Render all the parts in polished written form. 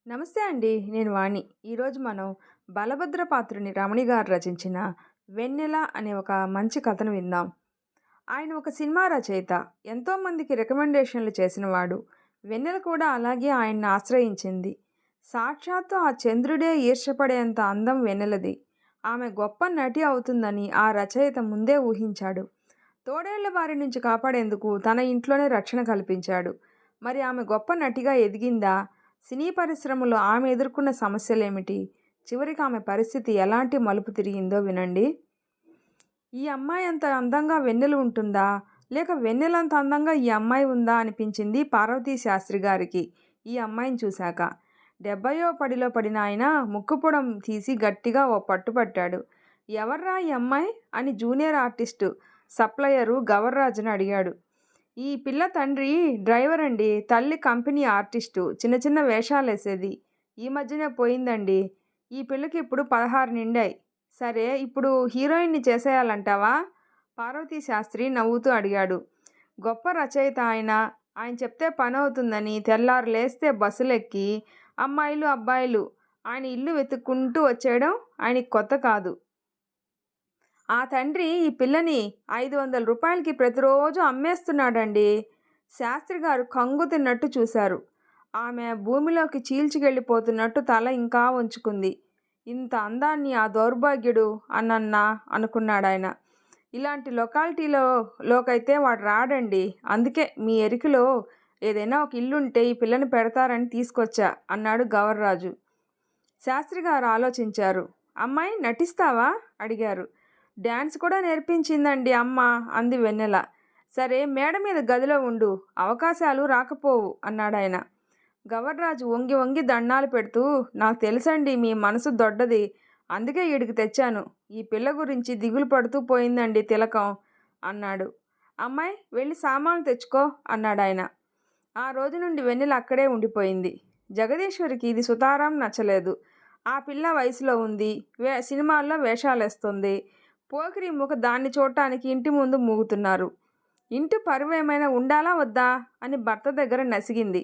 నమస్తే అండి. నేను వాణి. ఈరోజు మనం బలభద్రపాత్రుని రమణి గారు రచించిన 'వెన్నెల' అనే ఒక మంచి కథను విందాం. ఆయన ఒక సినిమా రచయిత. ఎంతోమందికి రికమెండేషన్లు చేసినవాడు. వెన్నెల కూడా అలాగే ఆయన్ని ఆశ్రయించింది. సాక్షాత్తు ఆ చంద్రుడే ఈర్ష్యపడేంత అందం వెన్నెలది. ఆమె గొప్ప నటి అవుతుందని ఆ రచయిత ముందే ఊహించాడు. తోడేళ్ల బారి నుంచి కాపాడేందుకు తన ఇంట్లోనే రక్షణ కల్పించాడు. మరి ఆమె గొప్ప నటిగా ఎదిగిందా? సినీ పరిశ్రమలో ఆమె ఎదుర్కొన్న సమస్యలేమిటి? చివరికి ఆమె పరిస్థితి ఎలాంటి మలుపు తిరిగిందో వినండి. ఈ అమ్మాయి అంత అందంగా వెన్నెల ఉంటుందా? లేక వెన్నెలంత అందంగా ఈ అమ్మాయి ఉందా అనిపించింది పార్వతీ శాస్త్రి గారికి ఈ అమ్మాయిని చూశాక. 70వ పడిలో పడిన ఆయన ముక్కుపుడం తీసి గట్టిగా ఓ పట్టుపట్టాడు. ఎవర్రా ఈ అమ్మాయి అని జూనియర్ ఆర్టిస్టు సప్లయరు గవర్రాజుని అడిగాడు. ఈ పిల్ల తండ్రి డ్రైవర్ అండి. తల్లి కంపెనీ ఆర్టిస్టు. చిన్న చిన్న వేషాలేసేది. ఈ మధ్యనే పోయిందండి. ఈ పిల్లకి ఇప్పుడు 16 నిండాయి. సరే ఇప్పుడు హీరోయిన్‌ని చేసేయాలంటావా? పార్వతీ శాస్త్రి నవ్వుతూ అడిగాడు. గొప్ప రచయిత ఆయన. ఆయన చెప్తే పనవుతుందని తెల్లారి లేస్తే బస్సులెక్కి అమ్మాయిలు, అబ్బాయిలు ఆయన ఇల్లు వెతుక్కుంటూ వచ్చేయడం ఆయనకి కొత్త కాదు. ఆ తండ్రి ఈ పిల్లని 500 రూపాయలకి ప్రతిరోజు అమ్మేస్తున్నాడండి. శాస్త్రి గారు కంగు తిన్నట్టు చూశారు. ఆమె భూమిలోకి చీల్చుకెళ్ళిపోతున్నట్టు తల ఇంకా వంచుకుంది. ఇంత అందాన్ని ఆ దౌర్భాగ్యుడు అనన్నా అనుకున్నాడాయన. ఇలాంటి లోకైతే వాడు రాడండి. అందుకే మీ ఎరికలో ఏదైనా ఒక ఇల్లుంటే ఈ పిల్లని పెడతారని తీసుకొచ్చా అన్నాడు గవర్రాజు. శాస్త్రి గారు ఆలోచించారు. అమ్మాయి నటిస్తావా అడిగారు. డ్యాన్స్ కూడా నేర్పించిందండి అమ్మ అంది వెన్నెల. సరే మేడ మీద గదిలో ఉండు, అవకాశాలు రాకపోవు అన్నాడాయన. గవర్రాజు వంగి వంగి దండాలు పెడుతూ, నాకు తెలుసండి మీ మనసు దొడ్డది, అందుకే ఈడికి తెచ్చాను. ఈ పిల్ల గురించి దిగులు పడుతూ పోయిందండి తిలకం అన్నాడు. అమ్మాయి వెళ్ళి సామాన్లు తెచ్చుకో అన్నాడాయన. ఆ రోజు నుండి వెన్నెల అక్కడే ఉండిపోయింది. జగదీశ్వరికి ఇది సుతారం నచ్చలేదు. ఆ పిల్ల వయసులో ఉంది, సినిమాల్లో వేషాలేస్తుంది. పోకిరి ముఖ దాన్ని చూడటానికి ఇంటి ముందు మూగుతున్నారు. ఇంటి పరువేమైనా ఉండాలా వద్దా అని భర్త దగ్గర నసిగింది.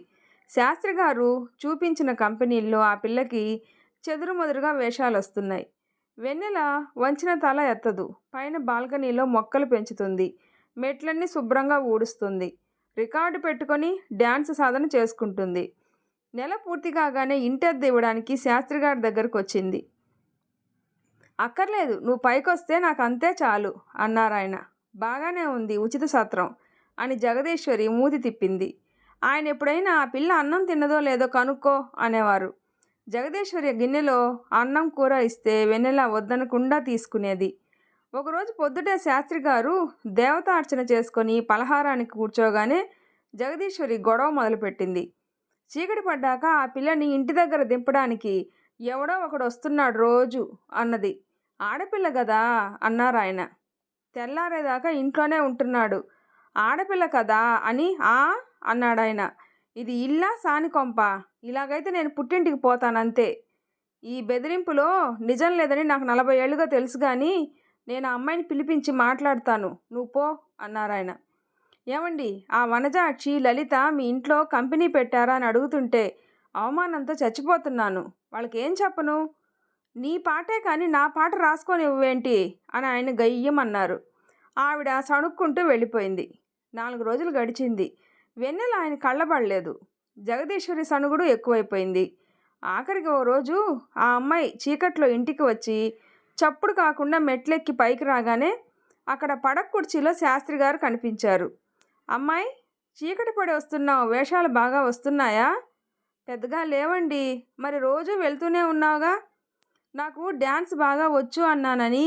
శాస్త్రి గారు చూపించిన కంపెనీల్లో ఆ పిల్లకి చెదురుమదురుగా వేషాలు వస్తున్నాయి. వెన్నెల వంచిన తల ఎత్తదు. పైన బాల్కనీలో మొక్కలు పెంచుతుంది. మెట్లన్నీ శుభ్రంగా ఊడుస్తుంది. రికార్డు పెట్టుకొని డ్యాన్స్ సాధన చేసుకుంటుంది. నెల పూర్తి కాగానే ఇంటద్దె ఇవ్వడానికి శాస్త్రిగారి దగ్గరకు వచ్చింది. అక్కర్లేదు, నువ్వు పైకొస్తే నాకు అంతే చాలు అన్నారాయన. బాగానే ఉంది, ఉచిత సత్రం అని జగదీశ్వరి మూతి తిప్పింది. ఆయన ఎప్పుడైనా ఆ పిల్ల అన్నం తిన్నదో లేదో కనుక్కో అనేవారు. జగదీశ్వరి గిన్నెలో అన్నం కూర ఇస్తే వెన్నెల వద్దనకుండా తీసుకునేది. ఒకరోజు పొద్దుటే శాస్త్రి గారు దేవతార్చన చేసుకొని పలహారానికి కూర్చోగానే జగదీశ్వరి గొడవ మొదలుపెట్టింది. చీకటి పడ్డాక ఆ పిల్లని ఇంటి దగ్గర దింపడానికి ఎవడో ఒకడు వస్తున్నాడు రోజు అన్నది. ఆడపిల్ల కదా అన్నారాయన. తెల్లారేదాకా ఇంట్లోనే ఉంటున్నాడు. ఆడపిల్ల కదా అని అన్నాడాయన. ఇది ఇల్లా సానికొంప? ఇలాగైతే నేను పుట్టింటికి పోతానంతే. ఈ బెదిరింపులో నిజం లేదని నాకు 40 ఏళ్ళుగా తెలుసు కానీ నేను ఆ అమ్మాయిని పిలిపించి మాట్లాడతాను, నువ్వు పో అన్నారాయన. ఏమండి, ఆ వనజాక్షి లలిత మీ ఇంట్లో కంపెనీ పెట్టారా అని అడుగుతుంటే అవమానంతో చచ్చిపోతున్నాను. వాళ్ళకేం చెప్పను? నీ పాటే కానీ నా పాట రాసుకొని ఇవ్వేంటి అని ఆయన గయ్యమన్నారు. ఆవిడ సణుక్కుంటూ వెళ్ళిపోయింది. 4 రోజులు గడిచింది. వెన్నెల ఆయన కళ్ళబడలేదు. జగదీశ్వరి సణుగుడు ఎక్కువైపోయింది. ఆఖరికి ఓ రోజు ఆ అమ్మాయి చీకట్లో ఇంటికి వచ్చి చప్పుడు కాకుండా మెట్లెక్కి పైకి రాగానే అక్కడ పడక కుర్చీలో శాస్త్రి గారు కనిపించారు. అమ్మాయి, చీకటి పడి వస్తున్నావు, వేషాలు బాగా వస్తున్నాయా? పెద్దగా లేవండి. మరి రోజు వెళ్తూనే ఉన్నావుగా. నాకు డ్యాన్స్ బాగా వచ్చు అన్నానని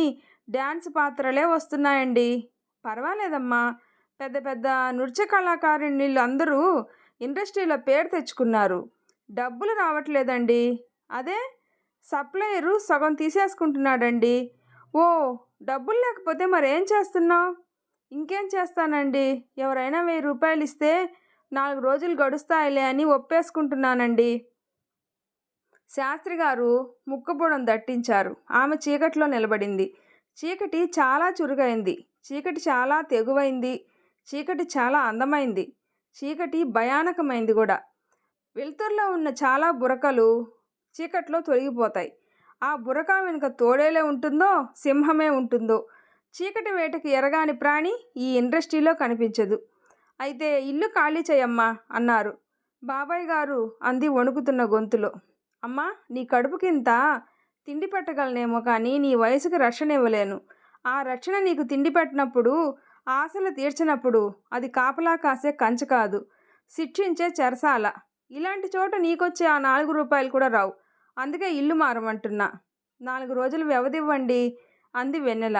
డ్యాన్స్ పాత్రలే వస్తున్నాయండి. పర్వాలేదమ్మా, పెద్ద పెద్ద నృత్య కళాకారుణీళ్ళు అందరూ ఇండస్ట్రీలో పేరు తెచ్చుకున్నారు. డబ్బులు రావట్లేదండి. అదే సప్లయరు సగం తీసేసుకుంటున్నాడండి. ఓ, డబ్బులు లేకపోతే మరేం చేస్తున్నావు? ఇంకేం చేస్తానండి, ఎవరైనా 1000 రూపాయలు ఇస్తే 4 రోజులు గడుస్తాయిలే అని ఒప్పేసుకుంటున్నానండి. శాస్త్రి గారు ముక్కుపుడం దట్టించారు. ఆమె చీకట్లో నిలబడింది. చీకటి చాలా చురుగైంది. చీకటి చాలా తెగువైంది. చీకటి చాలా అందమైంది. చీకటి భయానకమైంది కూడా. వెలుతురులో ఉన్న చాలా బురకలు చీకట్లో తొలగిపోతాయి. ఆ బురక వెనుక తోడేలే ఉంటుందో, సింహమే ఉంటుందో, చీకటి వేటకి ఎరగాని ప్రాణి ఈ ఇండస్ట్రీలో కనిపించదు. అయితే ఇల్లు ఖాళీ చేయమ్మా అన్నారు బాబాయ్ గారు అంది వణుకుతున్న గొంతులో. అమ్మా, నీ కడుపుకింత తిండి పెట్టగలనేమో కానీ నీ వయసుకి రక్షణ ఇవ్వలేను. ఆ రక్షణ నీకు తిండి పెట్టినప్పుడు, ఆశలు తీర్చినప్పుడు అది కాపలా కాసే కంచె కాదు, శిక్షించే చెరసాల. ఇలాంటి చోట నీకొచ్చే ఆ 4 రూపాయలు కూడా రావు. అందుకే ఇల్లు మారమంటున్నా. 4 రోజులు వ్యవధివ్వండి అంది వెన్నెల.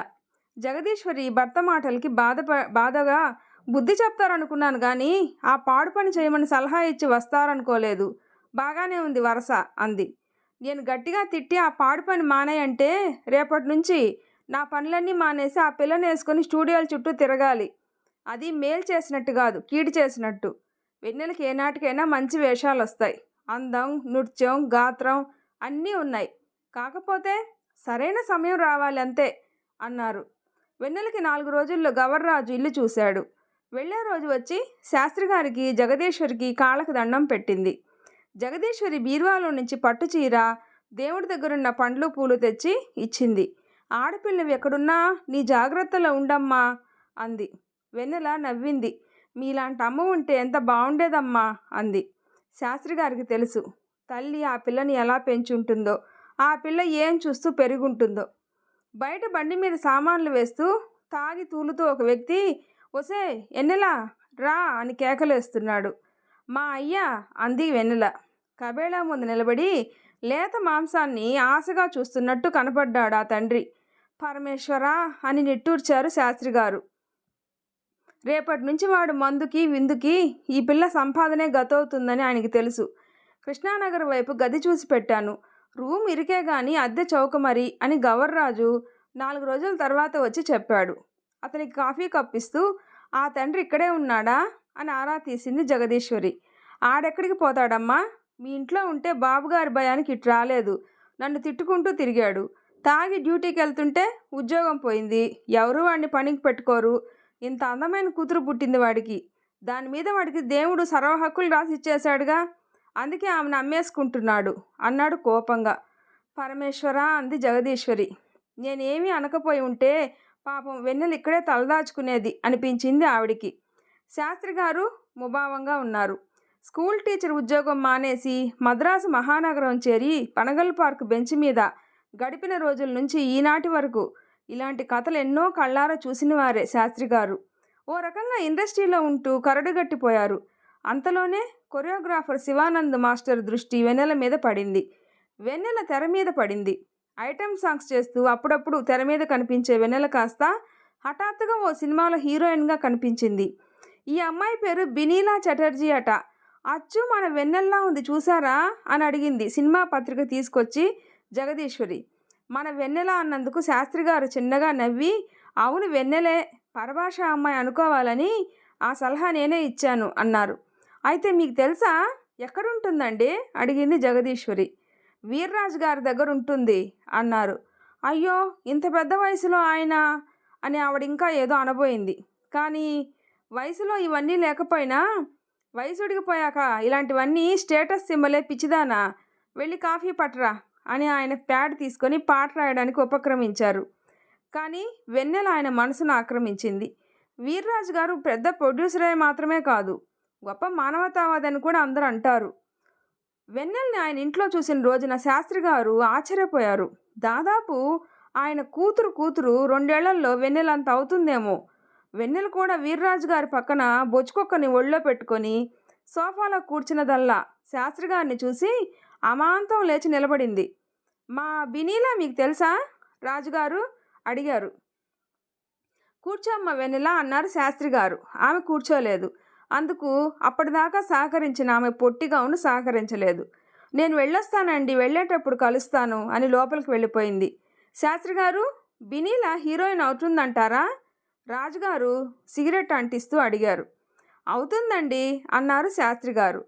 జగదీశ్వరి భర్త మాటలకి బాధగా బుద్ధి చెప్తారనుకున్నాను కానీ ఆ పాడు పని చేయమని సలహా ఇచ్చి వస్తారనుకోలేదు. బాగానే ఉంది వరస అంది. నేను గట్టిగా తిట్టి ఆ పాడు పని మానేయంటే రేపటి నుంచి నా పనులన్నీ మానేసి ఆ పిల్లని వేసుకొని స్టూడియోల చుట్టూ తిరగాలి. అది మేలు చేసినట్టు కాదు, కీడు చేసినట్టు. వెన్నెలకి ఏనాటికైనా మంచి వేషాలు వస్తాయి. అందం, నృత్యం, గాత్రం అన్నీ ఉన్నాయి. కాకపోతే సరైన సమయం రావాలి అంతే అన్నారు. వెన్నెలకి 4 రోజుల్లో గవర్రాజు ఇల్లు చూశాడు. వెళ్ళే రోజు వచ్చి శాస్త్రిగారికి, జగదీశ్వరికి కాళ్ళకు దండం పెట్టింది. జగదీశ్వరి బీరువాలో నుంచి పట్టుచీర, దేవుడి దగ్గరున్న పండ్లు పూలు తెచ్చి ఇచ్చింది. ఆడపిల్లవి ఎక్కడున్నా నీ జాగ్రత్తలో ఉండమ్మా అంది. వెన్నెల నవ్వింది. మీలాంటి అమ్మ ఉంటే ఎంత బాగుండేదమ్మా అంది. శాస్త్రిగారికి తెలుసు తల్లి ఆ పిల్లని ఎలా పెంచుంటుందో, ఆ పిల్ల ఏం చూస్తూ పెరుగుంటుందో. బయట బండి మీద సామాన్లు వేస్తూ తాగి తూలుతూ ఒక వ్యక్తి ఒసే ఎన్నెలా రా అని కేకలేస్తున్నాడు. మా అయ్యా అంది వెన్నెల. కబేళా ముందు నిలబడి లేత మాంసాన్ని ఆశగా చూస్తున్నట్టు కనపడ్డాడు ఆ తండ్రి. పరమేశ్వరా అని నిట్టూర్చారు శాస్త్రిగారు. రేపటి నుంచి వాడు మందుకి విందుకి ఈ పిల్ల సంపాదనే గతవుతుందని ఆయనకి తెలుసు. కృష్ణానగర్ వైపు గది చూసి పెట్టాను. రూమ్ ఇరికే గాని అద్దె చౌక మరి అని గవర్రాజు 4 రోజుల తర్వాత వచ్చి చెప్పాడు. అతనికి కాఫీ కప్పిస్తూ ఆ తండ్రి ఇక్కడే ఉన్నాడా అని ఆరా తీసింది జగదీశ్వరి. ఆడెక్కడికి పోతాడమ్మా? మీ ఇంట్లో ఉంటే బాబుగారి భయానికి ఇటు రాలేదు. నన్ను తిట్టుకుంటూ తిరిగాడు. తాగి డ్యూటీకి వెళ్తుంటే ఉద్యోగం పోయింది. ఎవరు వాడిని పనికి పెట్టుకోరు. ఇంత అందమైన కూతురు పుట్టింది వాడికి. దాని మీద వాడికి దేవుడు సర్వ హక్కులు రాసిచ్చేశాడుగా. అందుకే ఆమెను అమ్మేసుకుంటున్నాడు అన్నాడు కోపంగా. పరమేశ్వర అంది జగదీశ్వరి. నేనేమీ అనకపోయి ఉంటే పాపం వెన్నెలు ఇక్కడే తలదాచుకునేది అనిపించింది ఆవిడికి. శాస్త్రిగారు ముభావంగా ఉన్నారు. స్కూల్ టీచర్ ఉద్యోగం మానేసి మద్రాసు మహానగరం చేరి పనగల్ పార్క్ బెంచ్ మీద గడిపిన రోజుల నుంచి ఈనాటి వరకు ఇలాంటి కథలు ఎన్నో కళ్ళారా చూసిన వారే శాస్త్రిగారు. ఓ రకంగా ఇండస్ట్రీలో ఉంటూ కరడుగట్టిపోయారు. అంతలోనే కొరియోగ్రాఫర్ శివానంద్ మాస్టర్ దృష్టి వెన్నెల మీద పడింది. వెన్నెల తెర మీద పడింది. ఐటమ్ సాంగ్స్ చేస్తూ అప్పుడప్పుడు తెర మీద కనిపించే వెన్నెల కాస్త హఠాత్తుగా ఓ సినిమాలో హీరోయిన్గా కనిపించింది. ఈ అమ్మాయి పేరు బినీలా చటర్జీ అట. అచ్చు మన వెన్నెల్లా ఉంది చూసారా అని అడిగింది సినిమా పత్రిక తీసుకొచ్చి జగదీశ్వరి. మన వెన్నెల అన్నందుకు శాస్త్రిగారు చిన్నగా నవ్వి, అవును వెన్నెలే, పరభాష అమ్మాయి అనుకోవాలని ఆ సలహా నేనే ఇచ్చాను అన్నారు. అయితే మీకు తెలుసా ఎక్కడుంటుందండి అడిగింది జగదీశ్వరి. వీర్రాజు గారి దగ్గర ఉంటుంది అన్నారు. అయ్యో, ఇంత పెద్ద వయసులో ఆయన అని ఆవిడ ఇంకా ఏదో అనబోయింది. కానీ వయసులో ఇవన్నీ లేకపోయినా వయసుడిగిపోయాక ఇలాంటివన్నీ స్టేటస్ సింబలే పిచ్చిదానా, వెళ్ళి కాఫీ పట్టరా అని ఆయన ప్యాడ్ తీసుకొని పాట రాయడానికి ఉపక్రమించారు. కానీ వెన్నెల ఆయన మనసును ఆక్రమించింది. వీర్రాజు గారు పెద్ద ప్రొడ్యూసరే మాత్రమే కాదు, గొప్ప మానవతావాదని కూడా అందరూ అంటారు. వెన్నెల్ని ఆయన ఇంట్లో చూసిన రోజున శాస్త్రి గారు ఆశ్చర్యపోయారు. దాదాపు ఆయన కూతురు 2 ఏళ్లలో వెన్నెలంత అవుతుందేమో. వెన్నెల కూడా వీర్రాజు గారి పక్కన బొచ్చుకొక్కని ఒళ్ళో పెట్టుకొని సోఫాలో కూర్చున్నదల్లా శాస్త్రి గారిని చూసి అమాంతం లేచి నిలబడింది. మా బినీలా మీకు తెలుసా రాజుగారు అడిగారు. కూర్చోమ్మ వెన్నెల అన్నారు శాస్త్రి గారు. ఆమె కూర్చోలేదు. అందుకు అప్పటిదాకా సహకరించిన ఆమె పొట్టిగా ఉండి సహకరించలేదు. నేను వెళ్ళొస్తానండి, వెళ్ళేటప్పుడు కలుస్తాను అని లోపలికి వెళ్ళిపోయింది. శాస్త్రి గారు, బినీలా హీరోయిన్ అవుతుందంటారా రాజుగారు సిగరెట్ అంటిస్తూ అడిగారు. అవుతుందండి అన్నారు శాస్త్రి గారు.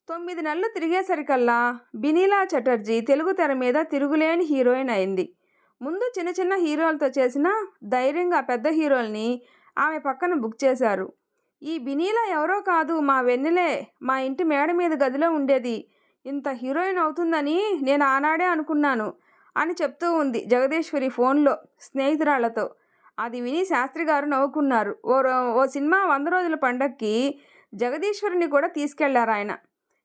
9 నెలలు తిరిగేసరికల్లా బినీలా చటర్జీ తెలుగు తెర మీద తిరుగులేని హీరోయిన్ అయింది. ముందు చిన్న చిన్న హీరోలతో చేసిన ధైర్యంగా పెద్ద హీరోల్ని ఆమె పక్కన బుక్ చేశారు. ఈ బినీలా ఎవరో కాదు, మా వెన్నెలే. మా ఇంటి మేడ మీద గదిలో ఉండేది. ఇంత హీరోయిన్ అవుతుందని నేను ఆనాడే అనుకున్నాను అని చెప్తూ ఉంది జగదీశ్వరి ఫోన్లో స్నేహితురాళ్లతో. అది విని శాస్త్రి గారు నవ్వుకున్నారు. ఓ సినిమా 100 రోజుల పండక్కి జగదీశ్వరిని కూడా తీసుకెళ్లారు ఆయన.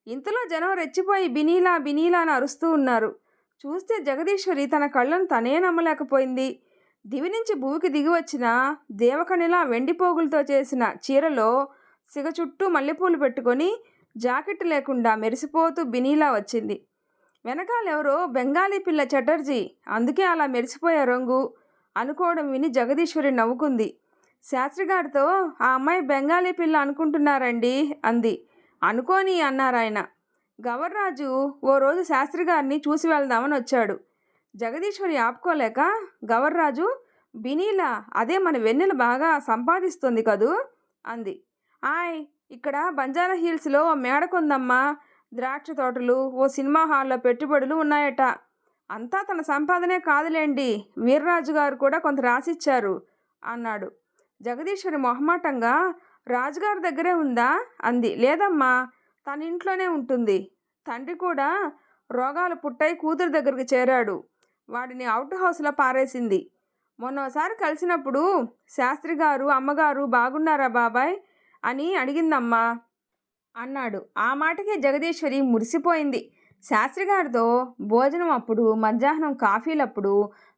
ఇంతలో జనం రెచ్చిపోయి బినీలా బినీలా అని అరుస్తూ ఉన్నారు. చూస్తే జగదీశ్వరి తన కళ్ళను తనే నమ్మలేకపోయింది. దివి నుంచి భూమికి దిగి వచ్చిన దేవకనిలా వెండి పోగులతో చేసిన చీరలో సిగ చుట్టూ మల్లెపూలు పెట్టుకొని జాకెట్ లేకుండా మెరిసిపోతూ బినీలా వచ్చింది. వెనకాలెవరో బెంగాలీ పిల్ల చటర్జీ, అందుకే అలా మెరిసిపోయే రంగు అనుకోవడం విని జగదీశ్వరి నవ్వుకుంది. శాస్త్రిగారితో, ఆ అమ్మాయి బెంగాలీ పిల్ల అనుకుంటున్నారండి అంది. అనుకోని అన్నారాయన. గవర్రాజు ఓ రోజు శాస్త్రి గారిని చూసి వెళ్దామని వచ్చాడు. జగదీశ్వరి ఆపుకోలేక, గవర్రాజు, బినీలా అదే మన వెన్నెల బాగా సంపాదిస్తుంది కదూ అంది. ఆయ్, ఇక్కడ బంజారా హిల్స్లో ఓ మేడ కొందమ్మా, ద్రాక్ష తోటలు, ఓ సినిమా హాల్లో పెట్టుబడులు ఉన్నాయట. అంతా తన సంపాదనే కాదులేండి, వీర్రాజు గారు కూడా కొంత రాసిచ్చారు అన్నాడు. జగదీశ్వరి మొహమాటంగా, రాజుగారి దగ్గరే ఉందా అంది. లేదమ్మా, తన ఇంట్లోనే ఉంటుంది. తండ్రి కూడా రోగాలు పుట్టాయి కూతురు దగ్గరికి చేరాడు. వాడిని అవుట్ హౌస్లో పారేసింది. మొన్నోసారి కలిసినప్పుడు శాస్త్రి గారు అమ్మగారు బాగున్నారా బాబాయ్ అని అడిగిందమ్మా అన్నాడు. ఆ మాటకే జగదీశ్వరి మురిసిపోయింది. శాస్త్రిగారితో భోజనం అప్పుడు, మధ్యాహ్నం కాఫీలప్పుడు,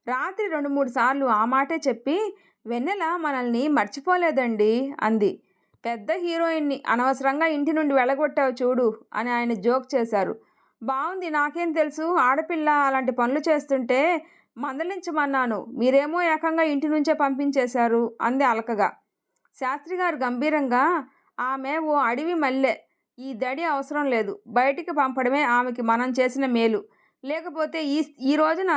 రాత్రి 2-3 సార్లు ఆ మాటే చెప్పి, వెన్నెల మనల్ని మర్చిపోలేదండి అంది. పెద్ద హీరోయిన్ని అనవసరంగా ఇంటి నుండి వెళ్ళగొట్టావు చూడు అని ఆయన జోక్ చేశారు. బాగుంది, నాకేం తెలుసు, ఆడపిల్ల అలాంటి పనులు చేస్తుంటే మందలించమన్నాను, మీరేమో ఏకంగా ఇంటి నుంచే పంపించేశారు అంది అలకగా. శాస్త్రిగారు గంభీరంగా, ఆమె ఓ అడవి మల్లె, ఈ దడి అవసరం లేదు, బయటికి పంపడమే ఆమెకి మనం చేసిన మేలు, లేకపోతే ఈ రోజున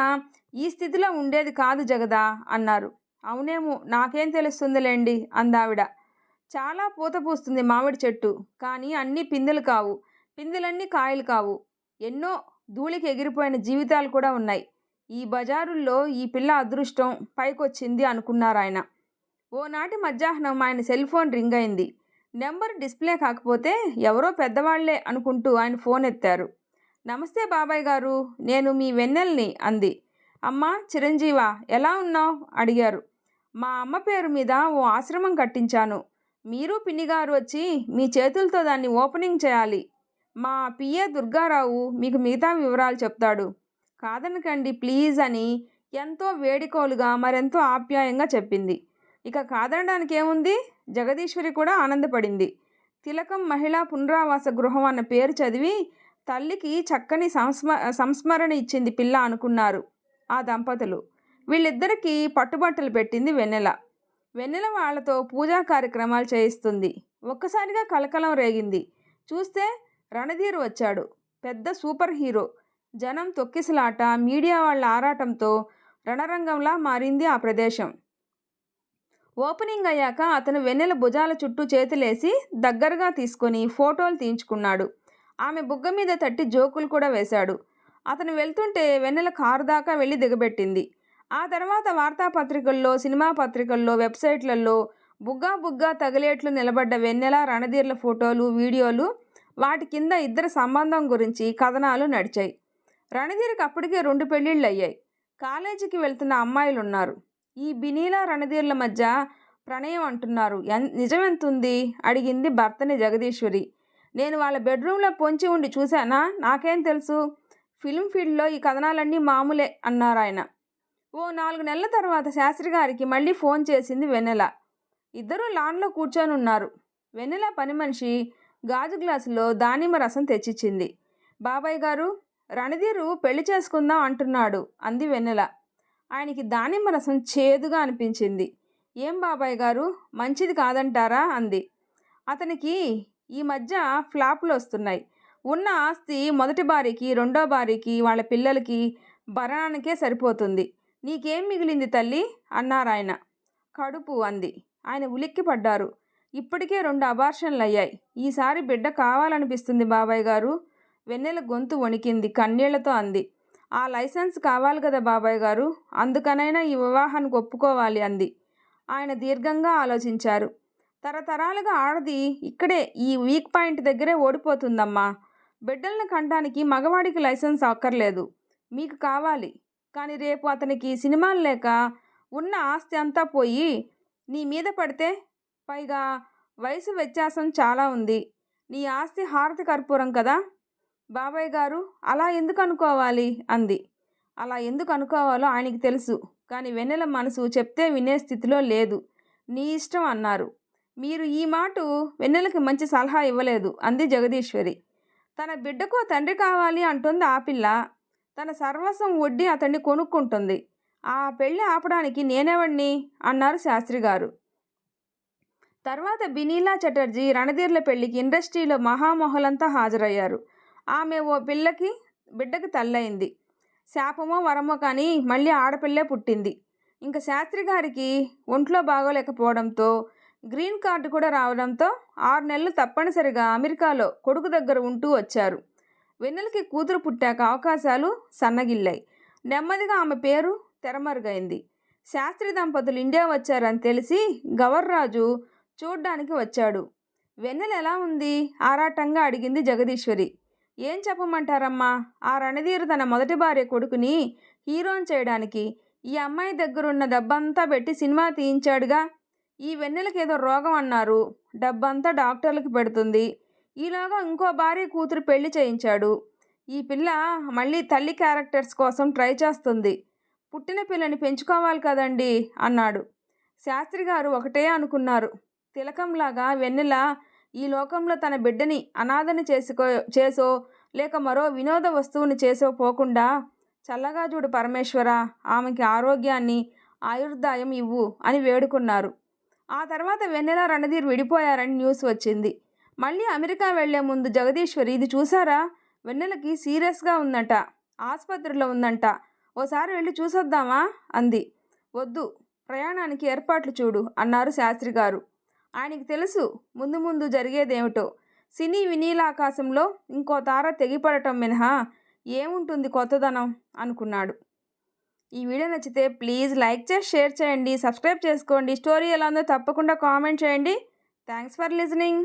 ఈ స్థితిలో ఉండేది కాదు జగదా అన్నారు. అవునేమో, నాకేం తెలుస్తుందిలేండి అందావిడ. చాలా పూత పూస్తుంది మామిడి చెట్టు, కానీ అన్నీ పిందెలు కావు, పిందెలన్నీ కాయలు కావు. ఎన్నో ధూళికి ఎగిరిపోయిన జీవితాలు కూడా ఉన్నాయి. ఈ బజారుల్లో ఈ పిల్ల అదృష్టం పైకొచ్చింది అనుకున్నారాయన. ఓనాటి మధ్యాహ్నం ఆయన సెల్ ఫోన్ రింగ్ అయింది. నెంబర్ డిస్ప్లే కాకపోతే ఎవరో పెద్దవాళ్లే అనుకుంటూ ఆయన ఫోన్ ఎత్తారు. నమస్తే బాబాయ్ గారు, నేను మీ వెన్నెల్ని అంది. అమ్మా చిరంజీవా, ఎలా ఉన్నావు అడిగారు. మా అమ్మ పేరు మీద ఓ ఆశ్రమం కట్టించాను. మీరు పిన్నిగారు వచ్చి మీ చేతులతో దాన్ని ఓపెనింగ్ చేయాలి. మా పిఏ దుర్గారావు మీకు మిగతా వివరాలు చెప్తాడు. కాదనకండి ప్లీజ్ అని ఎంతో వేడికోలుగా మరెంతో ఆప్యాయంగా చెప్పింది. ఇక కాదనడానికి ఏముంది, జగదీశ్వరి కూడా ఆనందపడింది. తిలకం మహిళా పునరావాస గృహం అన్న పేరు చదివి తల్లికి చక్కని సంస్మరణ ఇచ్చింది పిల్ల అనుకున్నారు ఆ దంపతులు. వీళ్ళిద్దరికీ పట్టుబట్టలు పెట్టింది వెన్నెల. వెన్నెల వాళ్లతో పూజా కార్యక్రమాలు చేయిస్తుంది. ఒక్కసారిగా కలకలం రేగింది. చూస్తే రణధీర్ వచ్చాడు. పెద్ద సూపర్ హీరో. జనం తొక్కిసలాట, మీడియా వాళ్ళ ఆరాటంతో రణరంగంలా మారింది ఆ ప్రదేశం. ఓపెనింగ్ అయ్యాక అతను వెన్నెల భుజాల చుట్టూ చేతులేసి దగ్గరగా తీసుకొని ఫోటోలు తీయించుకున్నాడు. ఆమె బుగ్గ మీద తట్టి జోకులు కూడా వేశాడు. అతను వెళ్తుంటే వెన్నెల కారు దాకా వెళ్ళి దిగబెట్టింది. ఆ తర్వాత వార్తాపత్రికల్లో, సినిమా పత్రికల్లో, వెబ్సైట్లలో బుగ్గా తగిలేట్లు నిలబడ్డ వెన్నెల, రణధీర్ల ఫోటోలు, వీడియోలు, వాటి కింద ఇద్దరి సంబంధం గురించి కథనాలు నడిచాయి. రణధీర్కి అప్పటికే 2 పెళ్ళిళ్ళు అయ్యాయి. కాలేజీకి వెళ్తున్న అమ్మాయిలున్నారు. ఈ బినీలా రణధీర్ల మధ్య ప్రణయం అంటున్నారు. నిజమెంతుంది అడిగింది భర్తని జగదీశ్వరి. నేను వాళ్ళ బెడ్రూమ్లో పొంచి ఉండి చూశానా, నాకేం తెలుసు, ఫిల్మ్ ఫీల్డ్లో ఈ కథనాలన్నీ మామూలే అన్నారాయన. ఓ 4 నెలల తర్వాత శాస్త్రి గారికి మళ్ళీ ఫోన్ చేసింది వెన్నెల. ఇద్దరూ లాన్లో కూర్చొని ఉన్నారు. వెన్నెల పని మనిషి గాజు గ్లాసులో దానిమ్మ రసం తెచ్చిచ్చింది. బాబాయ్ గారు, రణధీరు పెళ్లి చేసుకుందాం అంటున్నాడు అంది వెన్నెల. ఆయనకి దానిమ్మ రసం చేదుగా అనిపించింది. ఏం బాబాయ్ గారు, మంచిది కాదంటారా అంది. అతనికి ఈ మధ్య ఫ్లాపులు వస్తున్నాయి. ఉన్న ఆస్తి మొదటి భార్యకి, రెండో భార్యకి, వాళ్ళ పిల్లలకి భరణానికే సరిపోతుంది. నీకేం మిగిలింది తల్లి అన్నారాయన. కడుపు అంది. ఆయన ఉలిక్కి పడ్డారు. ఇప్పటికే 2 అబార్షన్లు అయ్యాయి. ఈసారి బిడ్డ కావాలనిపిస్తుంది బాబాయ్ గారు. వెన్నెల గొంతు వణికింది. కన్నీళ్లతో అంది. ఆ లైసెన్స్ కావాలి కదా బాబాయ్ గారు, అందుకనైనా ఈ వివాహానికి ఒప్పుకోవాలి అంది. ఆయన దీర్ఘంగా ఆలోచించారు. తరతరాలుగా ఆడది ఇక్కడే ఈ వీక్ పాయింట్ దగ్గరే ఓడిపోతుందమ్మా. బిడ్డలను కంటానికి మగవాడికి లైసెన్స్ అక్కర్లేదు. మీకు కావాలి. కానీ రేపు అతనికి సినిమాలు లేక ఉన్న ఆస్తి అంతా పోయి నీ మీద పడితే? పైగా వయసు వ్యత్యాసం చాలా ఉంది. నీ ఆస్తి హారతి కర్పూరం కదా. బాబాయ్ గారు అలా ఎందుకు అనుకోవాలి అంది. అలా ఎందుకు అనుకోవాలో ఆయనకి తెలుసు. కానీ వెన్నెల మనసు చెప్తే వినే స్థితిలో లేదు. నీ ఇష్టం అన్నారు. మీరు ఈ మాట వెన్నెలకి మంచి సలహా ఇవ్వలేదు అంది జగదీశ్వరి. తన బిడ్డకో తండ్రి కావాలి అంటుంది ఆ పిల్ల. తన సర్వస్వం వడ్డీ అతన్ని కొనుక్కుంటుంది. ఆ పెళ్ళి ఆపడానికి నేనెవడిని అన్నారు శాస్త్రి గారు. తర్వాత బినీలా చటర్జీ రణధీర్ల పెళ్లికి ఇండస్ట్రీలో మహామహులంతా హాజరయ్యారు. ఆమె ఓ బిడ్డకి తల్లయింది. శాపమో వరమో కానీ మళ్ళీ ఆడపిల్లే పుట్టింది. ఇంకా శాస్త్రి గారికి ఒంట్లో బాగోలేకపోవడంతో గ్రీన్ కార్డు కూడా రావడంతో 6 నెలలు తప్పనిసరిగా అమెరికాలో కొడుకు దగ్గర ఉంటూ వచ్చారు. వెన్నెలకి కూతురు పుట్టాక అవకాశాలు సన్నగిల్లాయి. నెమ్మదిగా ఆమె పేరు తెరమరుగైంది. శాస్త్రి దంపతులు ఇండియా వచ్చారని తెలిసి గవర్రాజు చూడ్డానికి వచ్చాడు. వెన్నెల ఎలా ఉంది ఆరాటంగా అడిగింది జగదీశ్వరి. ఏం చెప్పమంటారమ్మా, ఆ రణధీరు తన మొదటి భార్య కొడుకుని హీరోని చేయడానికి ఈ అమ్మాయి దగ్గరున్న డబ్బంతా పెట్టి సినిమా తీయించాడుగా. ఈ వెన్నెలకి ఏదో రోగం అన్నారు. డబ్బంతా డాక్టర్లకు పెడుతుంది. ఈలోగా ఇంకో భార్య కూతురు పెళ్లి చేయించాడు. ఈ పిల్ల మళ్ళీ తల్లి క్యారెక్టర్స్ కోసం ట్రై చేస్తుంది. పుట్టిన పిల్లని పెంచుకోవాలి కదండి అన్నాడు. శాస్త్రి గారు ఒకటే అనుకున్నారు. తిలకంలాగా వెన్నెల ఈ లోకంలో తన బిడ్డని అనాథని చేసో లేక మరో వినోద వస్తువుని చేసో పోకుండా చల్లగా చూడు పరమేశ్వర, ఆమెకి ఆరోగ్యాన్ని ఆయుర్దాయం ఇవ్వు అని వేడుకున్నారు. ఆ తర్వాత వెన్నెల రణధీర్ విడిపోయారని న్యూస్ వచ్చింది. మళ్ళీ అమెరికా వెళ్లే ముందు జగదీశ్వరి, ఇది చూసారా, వెన్నెలకి సీరియస్గా ఉందంట, ఆసుపత్రిలో ఉందంట, ఓసారి వెళ్ళి చూసొద్దామా అంది. వద్దు, ప్రయాణానికి ఏర్పాట్లు చూడు అన్నారు శాస్త్రి గారు. ఆయనకి తెలుసు ముందు ముందు జరిగేదేమిటో. సినీ వినీలాకాశంలో ఇంకో తార తెగిపడటం మినహా ఏముంటుంది కొత్తదనం అనుకున్నాడు. ఈ వీడియో నచ్చితే ప్లీజ్ లైక్ చేసి షేర్ చేయండి, సబ్స్క్రైబ్ చేసుకోండి. స్టోరీ ఎలా ఉందో తప్పకుండా కామెంట్ చేయండి. Thanks for listening.